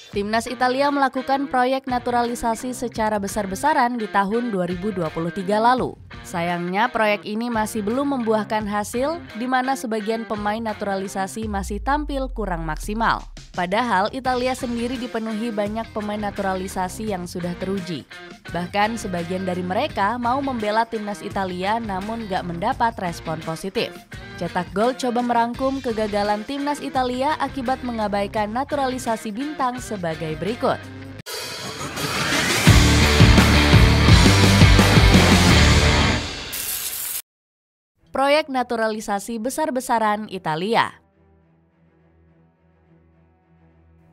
Timnas Italia melakukan proyek naturalisasi secara besar-besaran di tahun 2023 lalu. Sayangnya proyek ini masih belum membuahkan hasil, di mana sebagian pemain naturalisasi masih tampil kurang maksimal. Padahal Italia sendiri dipenuhi banyak pemain naturalisasi yang sudah teruji. Bahkan sebagian dari mereka mau membela timnas Italia namun gak mendapat respon positif. Cetak Gol coba merangkum kegagalan timnas Italia akibat mengabaikan naturalisasi bintang sebagai berikut. Proyek naturalisasi besar-besaran Italia.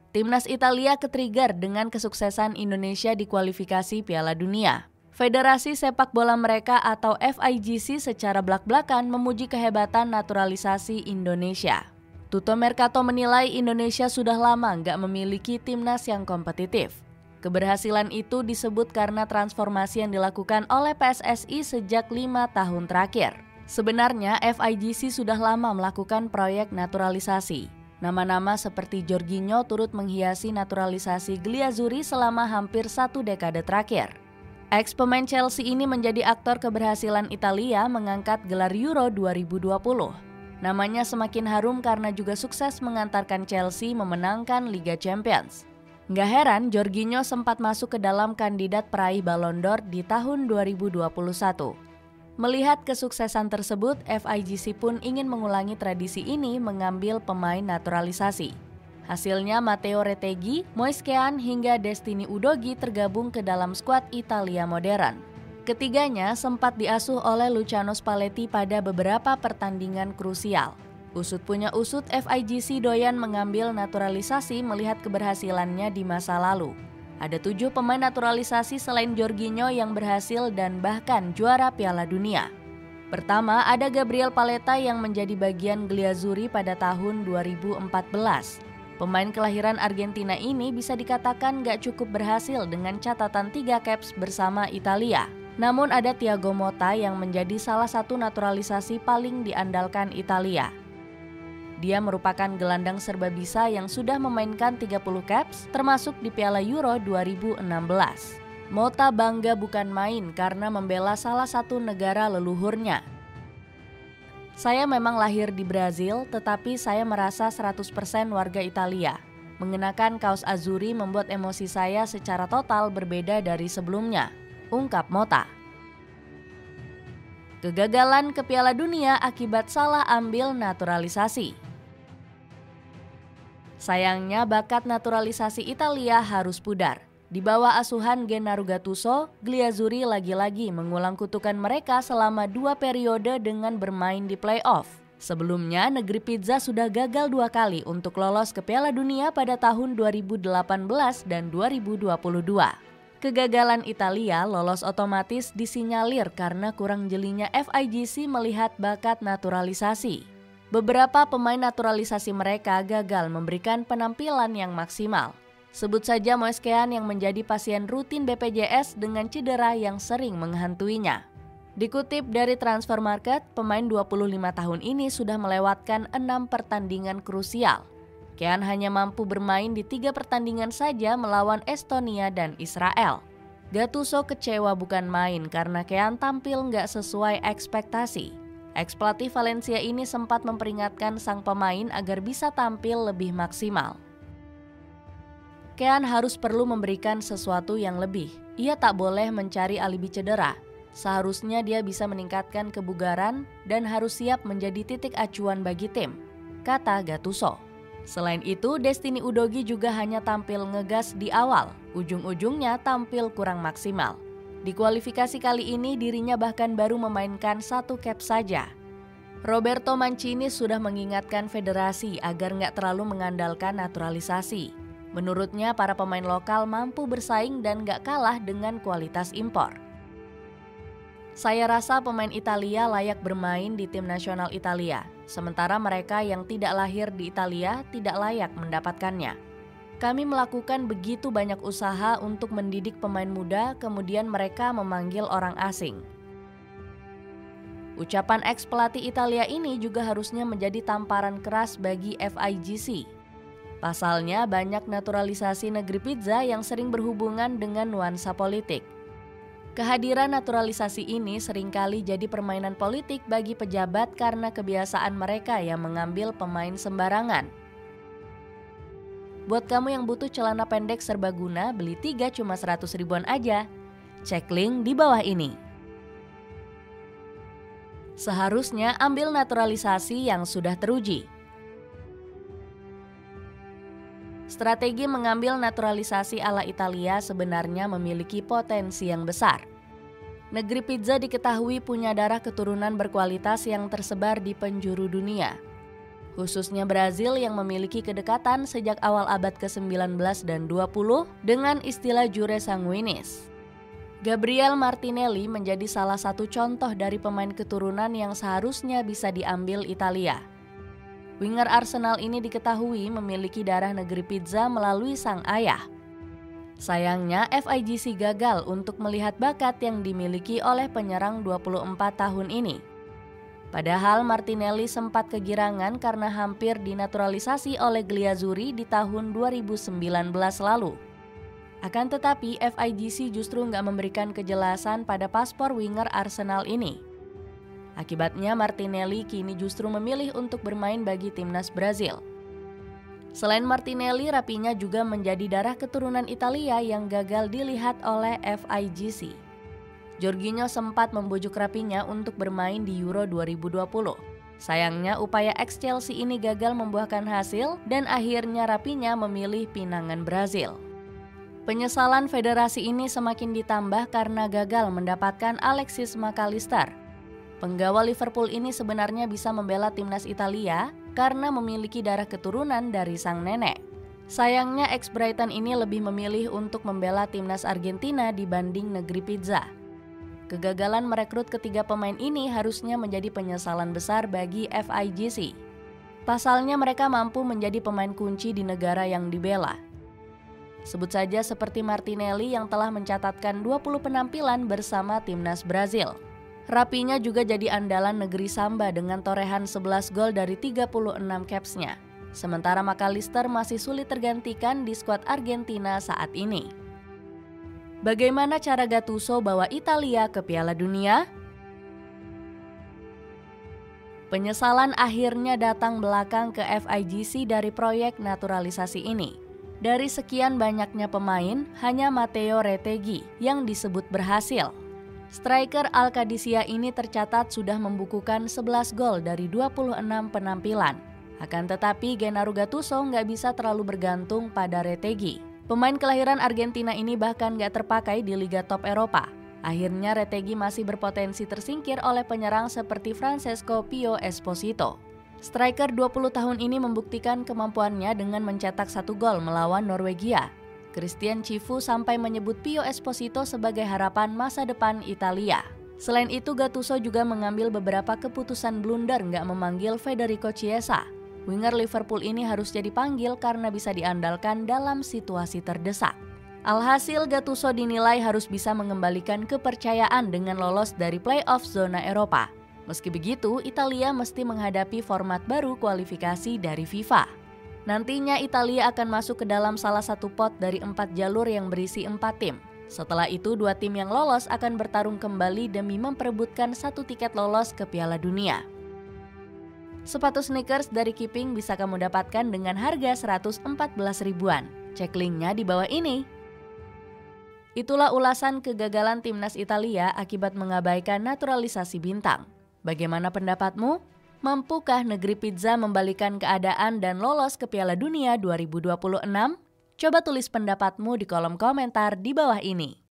Timnas Italia ketrigger dengan kesuksesan Indonesia di kualifikasi Piala Dunia. Federasi sepak bola mereka atau FIGC secara blak-blakan memuji kehebatan naturalisasi Indonesia. Tuto Mercato menilai Indonesia sudah lama nggak memiliki timnas yang kompetitif. Keberhasilan itu disebut karena transformasi yang dilakukan oleh PSSI sejak 5 tahun terakhir. Sebenarnya FIGC sudah lama melakukan proyek naturalisasi. Nama-nama seperti Jorginho turut menghiasi naturalisasi Glazuri selama hampir 1 dekade terakhir. Ex-pemain Chelsea ini menjadi aktor keberhasilan Italia mengangkat gelar Euro 2020. Namanya semakin harum karena juga sukses mengantarkan Chelsea memenangkan Liga Champions. Nggak heran Jorginho sempat masuk ke dalam kandidat peraih Ballon d'Or di tahun 2021. Melihat kesuksesan tersebut, FIGC pun ingin mengulangi tradisi ini mengambil pemain naturalisasi. Hasilnya Matteo Retegui, Moise Kean hingga Destiny Udogie tergabung ke dalam skuad Italia modern. Ketiganya sempat diasuh oleh Luciano Spalletti pada beberapa pertandingan krusial. Usut punya usut, FIGC doyan mengambil naturalisasi melihat keberhasilannya di masa lalu. Ada 7 pemain naturalisasi selain Jorginho yang berhasil dan bahkan juara Piala Dunia. Pertama, ada Gabriel Paletta yang menjadi bagian Glazuri pada tahun 2014. Pemain kelahiran Argentina ini bisa dikatakan gak cukup berhasil dengan catatan 3 caps bersama Italia. Namun ada Thiago Motta yang menjadi salah satu naturalisasi paling diandalkan Italia. Dia merupakan gelandang serbabisa yang sudah memainkan 30 caps termasuk di Piala Euro 2016. Motta bangga bukan main karena membela salah satu negara leluhurnya. Saya memang lahir di Brazil, tetapi saya merasa 100% warga Italia. Mengenakan kaos Azzurri membuat emosi saya secara total berbeda dari sebelumnya, ungkap Motta. Kegagalan ke Piala Dunia akibat salah ambil naturalisasi. Sayangnya bakat naturalisasi Italia harus pudar. Di bawah asuhan Gennaro Gattuso, Glazuri lagi-lagi mengulang kutukan mereka selama 2 periode dengan bermain di play-off. Sebelumnya, negeri pizza sudah gagal 2 kali untuk lolos ke Piala Dunia pada tahun 2018 dan 2022. Kegagalan Italia lolos otomatis disinyalir karena kurang jelinya FIGC melihat bakat naturalisasi. Beberapa pemain naturalisasi mereka gagal memberikan penampilan yang maksimal. Sebut saja Moise Kean yang menjadi pasien rutin BPJS dengan cedera yang sering menghantuinya. Dikutip dari Transfer Market, pemain 25 tahun ini sudah melewatkan 6 pertandingan krusial. Kean hanya mampu bermain di 3 pertandingan saja melawan Estonia dan Israel. Gattuso kecewa bukan main karena Kean tampil nggak sesuai ekspektasi. Ex-pelatih Valencia ini sempat memperingatkan sang pemain agar bisa tampil lebih maksimal. Kean harus perlu memberikan sesuatu yang lebih. Ia tak boleh mencari alibi cedera. Seharusnya dia bisa meningkatkan kebugaran dan harus siap menjadi titik acuan bagi tim, kata Gattuso. Selain itu, Destiny Udogie juga hanya tampil ngegas di awal, ujung-ujungnya tampil kurang maksimal. Di kualifikasi kali ini dirinya bahkan baru memainkan 1 cap saja. Roberto Mancini sudah mengingatkan federasi agar nggak terlalu mengandalkan naturalisasi. Menurutnya, para pemain lokal mampu bersaing dan gak kalah dengan kualitas impor. Saya rasa pemain Italia layak bermain di tim nasional Italia, sementara mereka yang tidak lahir di Italia tidak layak mendapatkannya. Kami melakukan begitu banyak usaha untuk mendidik pemain muda, kemudian mereka memanggil orang asing. Ucapan ex-pelatih Italia ini juga harusnya menjadi tamparan keras bagi FIGC. Pasalnya, banyak naturalisasi negeri pizza yang sering berhubungan dengan nuansa politik. Kehadiran naturalisasi ini seringkali jadi permainan politik bagi pejabat karena kebiasaan mereka yang mengambil pemain sembarangan. Buat kamu yang butuh celana pendek serbaguna, beli 3 cuma 100 ribuan aja. Cek link di bawah ini. Seharusnya ambil naturalisasi yang sudah teruji. Strategi mengambil naturalisasi ala Italia sebenarnya memiliki potensi yang besar. Negeri pizza diketahui punya darah keturunan berkualitas yang tersebar di penjuru dunia. Khususnya Brazil yang memiliki kedekatan sejak awal abad ke-19 dan 20 dengan istilah jure sanguinis. Gabriel Martinelli menjadi salah satu contoh dari pemain keturunan yang seharusnya bisa diambil Italia. Winger Arsenal ini diketahui memiliki darah negeri pizza melalui sang ayah. Sayangnya FIGC gagal untuk melihat bakat yang dimiliki oleh penyerang 24 tahun ini. Padahal Martinelli sempat kegirangan karena hampir dinaturalisasi oleh Glazuri di tahun 2019 lalu. Akan tetapi FIGC justru nggak memberikan kejelasan pada paspor winger Arsenal ini. Akibatnya Martinelli kini justru memilih untuk bermain bagi timnas Brazil. Selain Martinelli, Raphinha juga menjadi darah keturunan Italia yang gagal dilihat oleh FIGC. Jorginho sempat membujuk Raphinha untuk bermain di Euro 2020. Sayangnya upaya ex-Chelsea ini gagal membuahkan hasil dan akhirnya Raphinha memilih pinangan Brazil. Penyesalan federasi ini semakin ditambah karena gagal mendapatkan Alexis McAllister. Penggawa Liverpool ini sebenarnya bisa membela timnas Italia karena memiliki darah keturunan dari sang nenek. Sayangnya ex-Brighton ini lebih memilih untuk membela timnas Argentina dibanding negeri pizza. Kegagalan merekrut ketiga pemain ini harusnya menjadi penyesalan besar bagi FIGC. Pasalnya mereka mampu menjadi pemain kunci di negara yang dibela. Sebut saja seperti Martinelli yang telah mencatatkan 20 penampilan bersama timnas Brazil. Raphinha juga jadi andalan negeri Samba dengan torehan 11 gol dari 36 caps-nya. Sementara McAllister masih sulit tergantikan di skuad Argentina saat ini. Bagaimana cara Gattuso bawa Italia ke Piala Dunia? Penyesalan akhirnya datang belakang ke FIGC dari proyek naturalisasi ini. Dari sekian banyaknya pemain, hanya Matteo Retegui yang disebut berhasil. Striker Al-Qadisiyah ini tercatat sudah membukukan 11 gol dari 26 penampilan. Akan tetapi Gennaro Gattuso nggak bisa terlalu bergantung pada Retegui. Pemain kelahiran Argentina ini bahkan nggak terpakai di Liga Top Eropa. Akhirnya Retegui masih berpotensi tersingkir oleh penyerang seperti Francesco Pio Esposito. Striker 20 tahun ini membuktikan kemampuannya dengan mencetak 1 gol melawan Norwegia. Christian Cifu sampai menyebut Pio Esposito sebagai harapan masa depan Italia. Selain itu, Gattuso juga mengambil beberapa keputusan blunder nggak memanggil Federico Chiesa. Winger Liverpool ini harusnya dipanggil karena bisa diandalkan dalam situasi terdesak. Alhasil, Gattuso dinilai harus bisa mengembalikan kepercayaan dengan lolos dari playoff zona Eropa. Meski begitu, Italia mesti menghadapi format baru kualifikasi dari FIFA. Nantinya Italia akan masuk ke dalam salah satu pot dari 4 jalur yang berisi 4 tim. Setelah itu 2 tim yang lolos akan bertarung kembali demi memperebutkan 1 tiket lolos ke Piala Dunia. Sepatu sneakers dari Keeping bisa kamu dapatkan dengan harga 114 ribuan. Cek linknya di bawah ini. Itulah ulasan kegagalan timnas Italia akibat mengabaikan naturalisasi bintang. Bagaimana pendapatmu? Mampukah negeri pizza membalikan keadaan dan lolos ke Piala Dunia 2026? Coba tulis pendapatmu di kolom komentar di bawah ini.